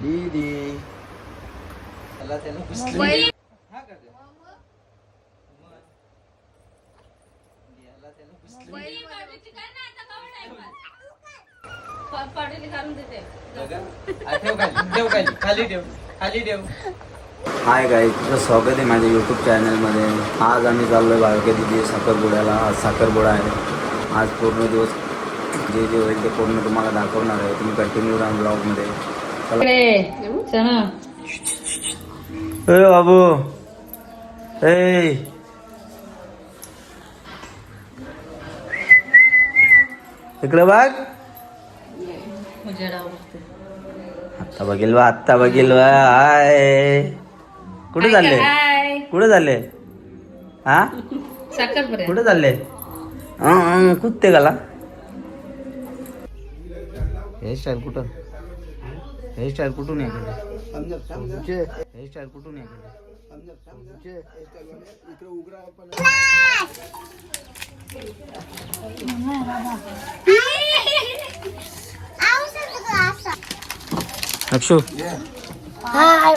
दीदी mobile hi guys, तुझं स्वागत आहे माझ्या यूट्यूब चॅनलमध्ये. आज आम्ही चाललो आहे बाळके दिदी साखरपुड्याला. आज साखरपुडा आहे. आज पूर्ण दिवस जे जे होईल ते पूर्ण तुम्हाला दाखवणार आहे. तुम्ही कंटिन्यू राहा ब्लॉगमध्ये. ए बाबू, ए इकडे बघ. आत्ता बघील बा, आत्ता बघील बा. हाय, कुठे चालले? कुठे चालले? हा, कुठे चालले? कुठते गाला हेअरस्टाईल कुठं? हेअरस्टाईल कुठून आहे? हेअरस्टाईल कुठून आहे? अक्षु,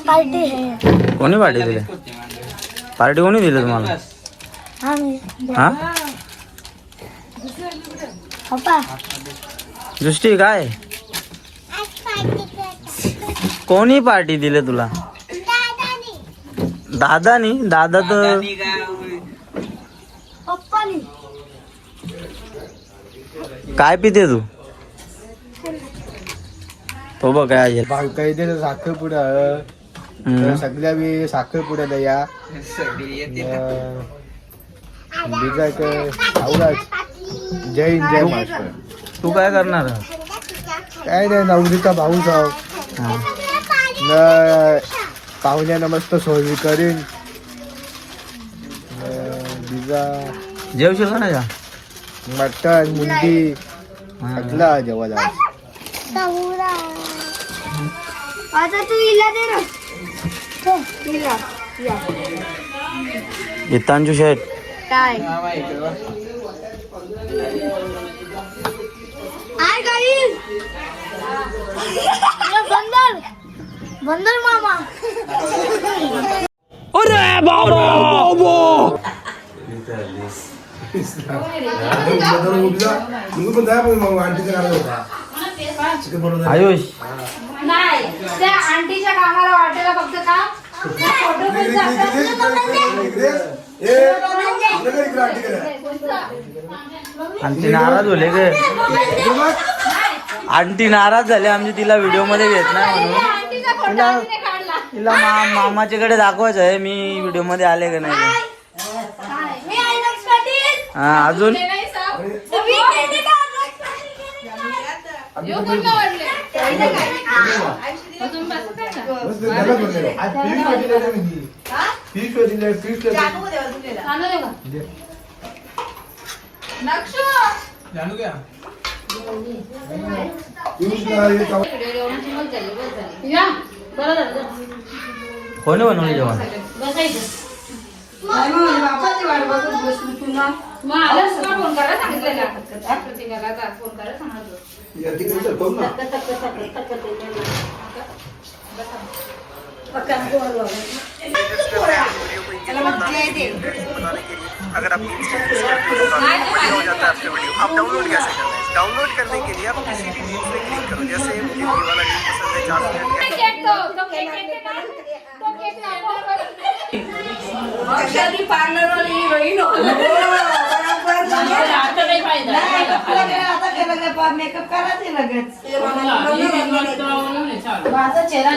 पार्टी है. कोणी पार्टी दिली? पार्टी कोणी दिली तुम्हाला? हा, पप्पा दृष्टी काय? कोणी पार्टी दिली तुला? दादानी? दादा तर पप्पानी. काय पिते तू? तो बघ काय आहे. काही ते साखरपुडा सगळ्या बी साखरपुड्या द्या जय हिंद जय महाराष्ट्र. तू काय करणार? काय नाही, नवरीचा भाऊ जाऊ पाहुण्यानं मस्त सोयी करीन. बिजा जेवशील का नाही? मटण मुंडी सगळा जेवायला. आता तू इला दे ना. इला या गीतांजू शेठ काय हाय गाईस. बंदर बंदर मामा. अरे बाबा आयुष नाही, त्या आंटीच्या कामाला वाटेला फक्त काम. फोटो पण आंटी नाराज झाले गे. आंटी नाराज झाले आमची, तिला व्हिडिओ मध्ये घेत नाही म्हणून. तिला मामाच्याकडे दाखवायचं आहे मी व्हिडिओ मध्ये आले का नाही. हा, अजून कोणी बनवले जेवण? अगर आप हो जाता है आपका वीडियो, आप डाउनलोड कैसे करते हैं? डाउनलोड करने के लिए आप किसी भी लिंक पे क्लिक करो. जैसे मुझे ये वाला लिंक पसंद है, 4 मिनट पार्लर वाली हिरोईन मेकअप करायचे लगेच. माझा चेहरा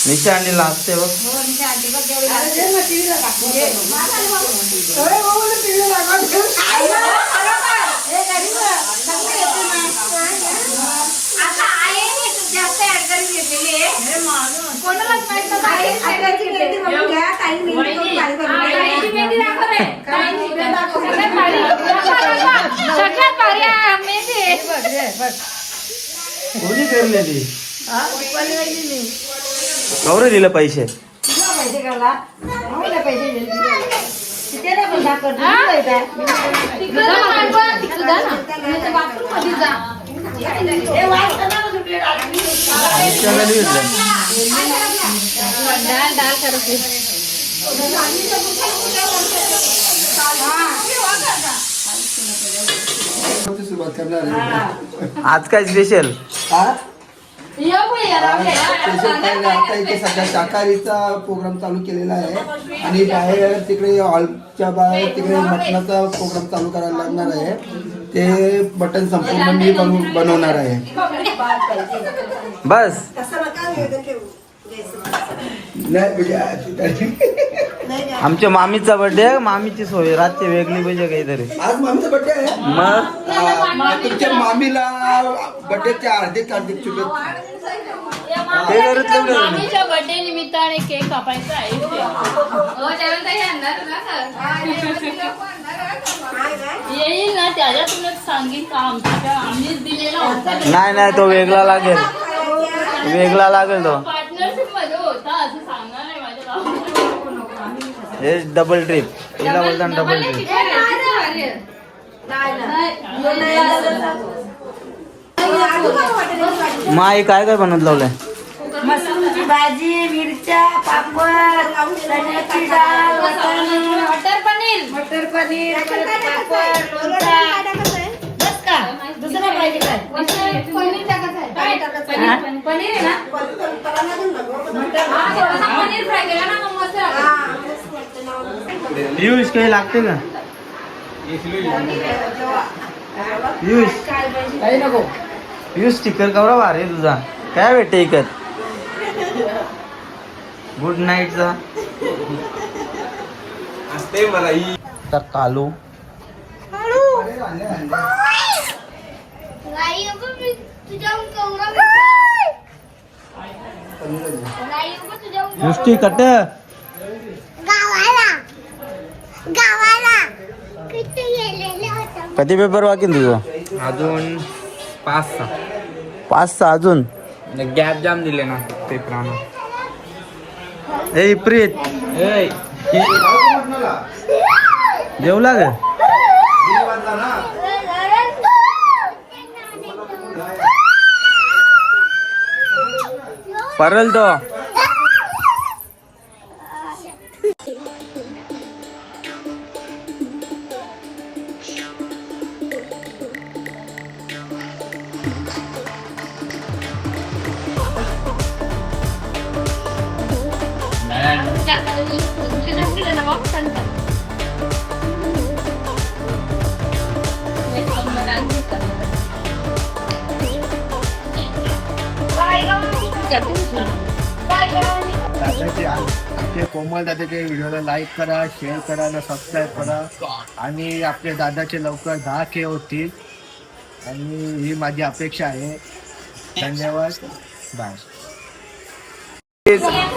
निशा अंडी लागते बघ. कोणी करलेली? कवरे दिले पैसे? सुरुवात करणार आहे. आज काय स्पेशल? हा? स्पेशल काही नाही. आता इथे सध्या शाकाहारीचा प्रोग्राम चालू केलेला आहे आणि बाहेर तिकडे हॉलच्या बाहेर तिकडे मटणाचा प्रोग्राम चालू करायला लागणार आहे. ते मटण संपूर्ण मी बनवणार आहे. बस आमच्या मामीचा बर्थडे, मामीची सोय रातची वेगळी पाहिजे काहीतरी. आज मामीचा बर्थडे आहे. मग तुमच्या मामीला बर्थडेच्या हार्दिक शुभेच्छा. ते घरातलं बरं. मामीच्या बर्थडे निमित्ताने केक कापायचा आहे इथे. येईल ना त्याच्यातूनच सांगेन का आम्हीच दिलेला होता. नाही तो वेगळा लागेल, वेगळा लागेल तो. पार्टनरशिप मध्ये होता असं सांगणार नाही माझ्या गावात. हे डबल ट्रिप, तिला बोलतात डबल ट्रिप. माई काय काय बनवत लावलंय? मशरूमची भाजी, मिरच्या, पापड, चण्याची डाळ, मटर पनीर, पापड, लोणचा. बस का? दुसरं पाहिजे काय? पनीर टाकायचं आहे. काय टाकायचं? पनीर आहे ना? पनीर फ्राय केला ना मग मस्त लागतं. पियुष काही लागते का? पियुष काही नको. पियुष स्टिकर कवरा भारी आहे तुझा. काय भेटते इकत? गुड नाईटचा असते मला ही. तर कालू नुसती कट कधी पेपर बाकी तुझं? अजून 5-6 अजून. गॅप जाम दिले ना पेपरानं. ए प्रीत जेवला ग? परल तो आपले कोमल दादाच्या व्हिडिओला लाईक करा, शेअर करा आणि सबस्क्राईब करा आणि आपल्या दादाचे लवकर 10K होतील आणि ही माझी अपेक्षा आहे. धन्यवाद. बाय.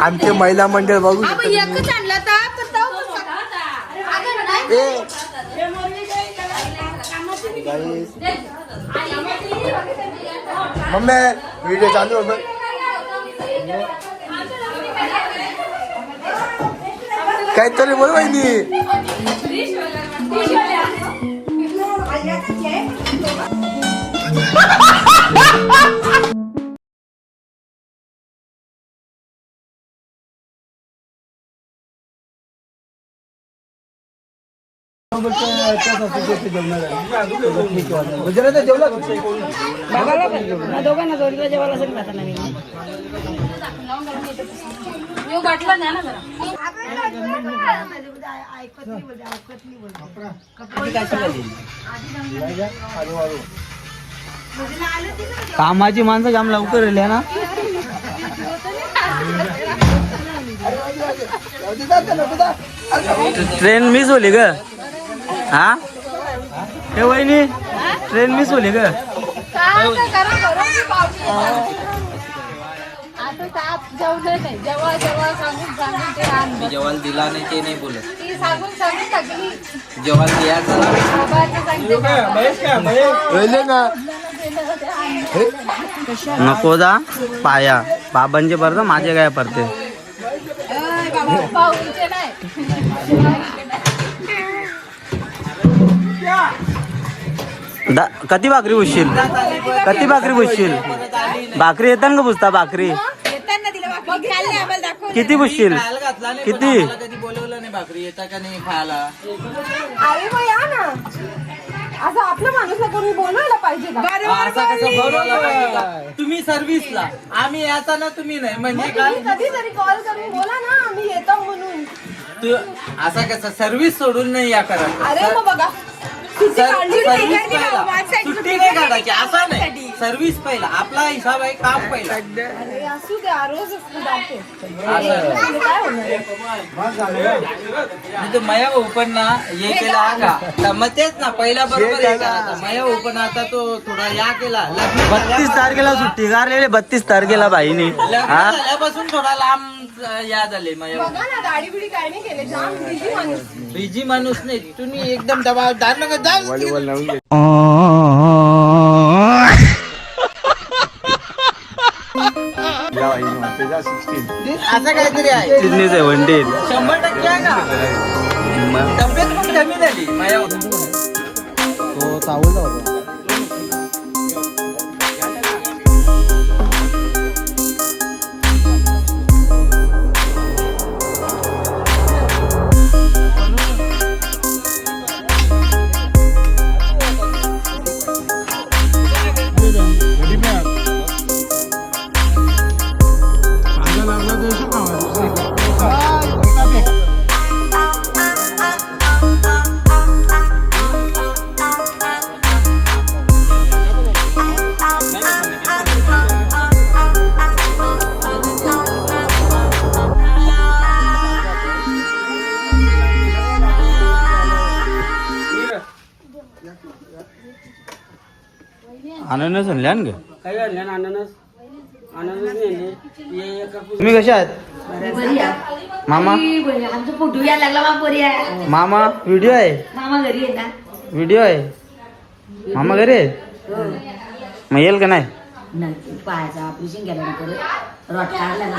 आमचे महिला मंडळ बघू मम्मी व्हिडिओ चालू होतो. काहीतरी बोल वहिनी. दोघांना जोडीला जेवायला असेल ना नवीन. बाटला द्या ना जरा. कामाची माणसं जाम लवकर आली ना. ट्रेन मिस होली ग. हा हे वहिनी ट्रेन मिस होली ग. जेवायला दिला नाही ते नाही बोलत. जेवायला द्यायचं नको जा पाया बाबांचे परत माझे काय पडते. कधी भाकरी पुसशील? कधी भाकरी पुसशील? भाकरी येतात का पुसता भाकरी? किती बसशील खायला घातला नाही, पण किती आम्हाला कधी बोलवलं नाही भाकरी येता का नाही खायला. अरे मग या ना, असं आपलं माणूसला कोणी बोलवायला पाहिजे का? असं कसं बोलवलं पाहिजे का? तुम्ही सर्व्हिसला, आम्ही याचा ना तुम्ही नाही म्हणजे काय कधीतरी कॉल करून बोला ना, आम्ही येतो म्हणून. तू असं कसं सर्व्हिस सोडून नाही या करा. अरे मग बघा, सुट्टी काढली नाही सर्व्हिस का ती पहिला, माझ्यासाठी सुट्टी नाही काढायची असं नाही, सर्व्हिस पहिला, आपला हिसाब आहे, काम पहिला. अरे असू द्या, रोज असतो जाते. असं काय होणार? म्हणजे मया ओपन ना हे केला का, तर मग तेच ना पहिला बरोबर हे करा. मया ओपन आता तो थोडा या केला, लग्न 32 तारखेला सुट्टी गारलेली 32 तारखेला भाईनी हा झाल्यापासून थोडा लांब या झाले मया. बघा ना, दाढी बिडी काय नाही केले, जाम बिझी माणूस. बिजी माणूस नाही तुम्ही, एकदम दबावदार नका जा. असं काहीतरी आहे, सिडनी 17 100% आहे का. तब्येत पण कमी झाली माझ्या. तो चावलला होता. अननस आणल्या ग तुम्ही कशा आहेत मामा? आमचं फोटो यायला लागला बा पोरी आहे. मामा व्हिडिओ आहे, मामा घरी आहे ना. व्हिडिओ आहे. मामा घरी आहे मग येईल का नाही? नाही पायाचा ऑपरेशन केल्यानंतर रॉट काढला ना.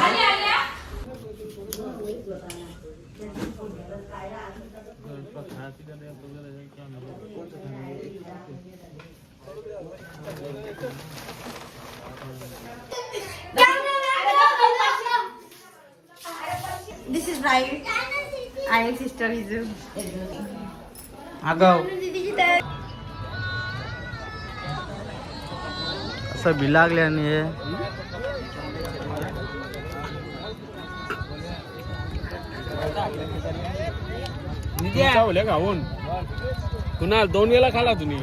This is right. I am sister Vizu. अगं असं बी लागले आणि हे खाऊन कुणाल 2 वेळा खाला तुम्ही.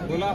बोला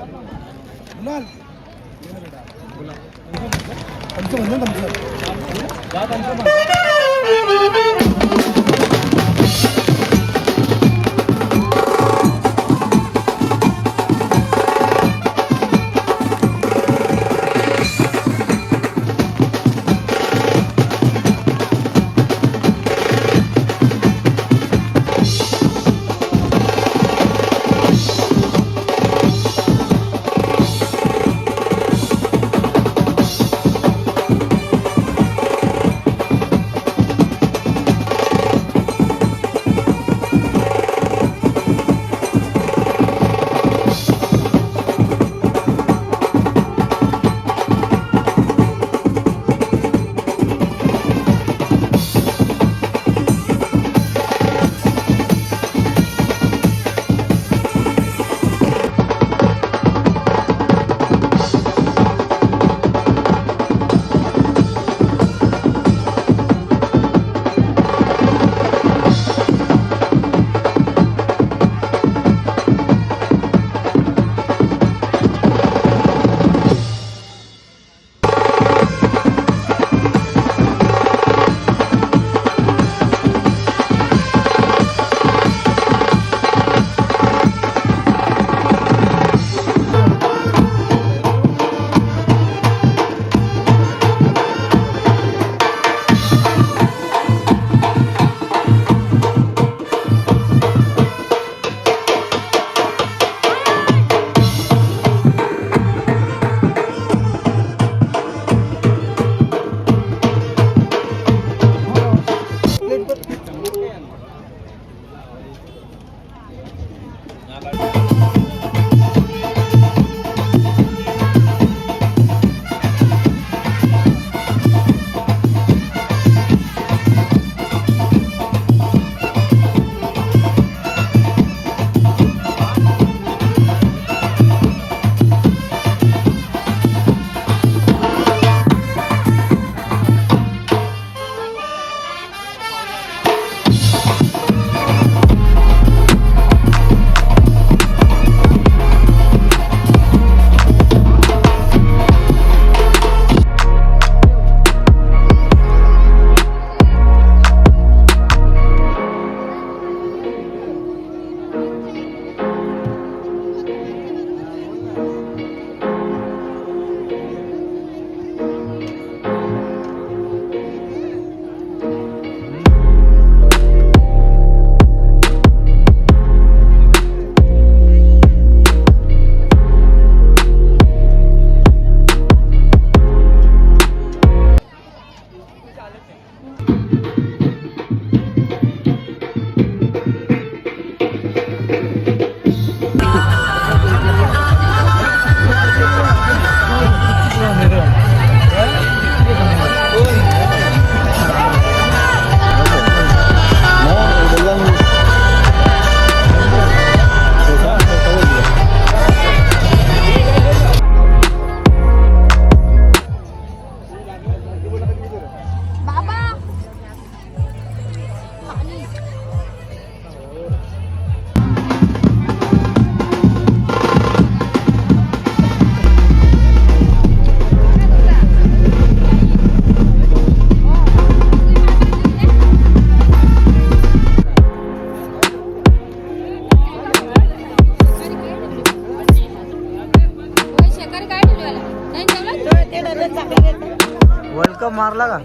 वर्ल्ड कप मारला का?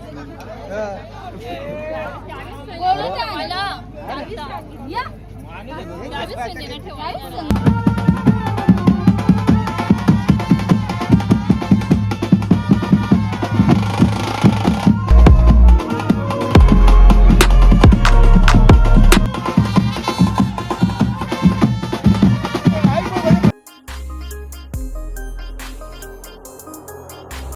मला 22 ठेवायला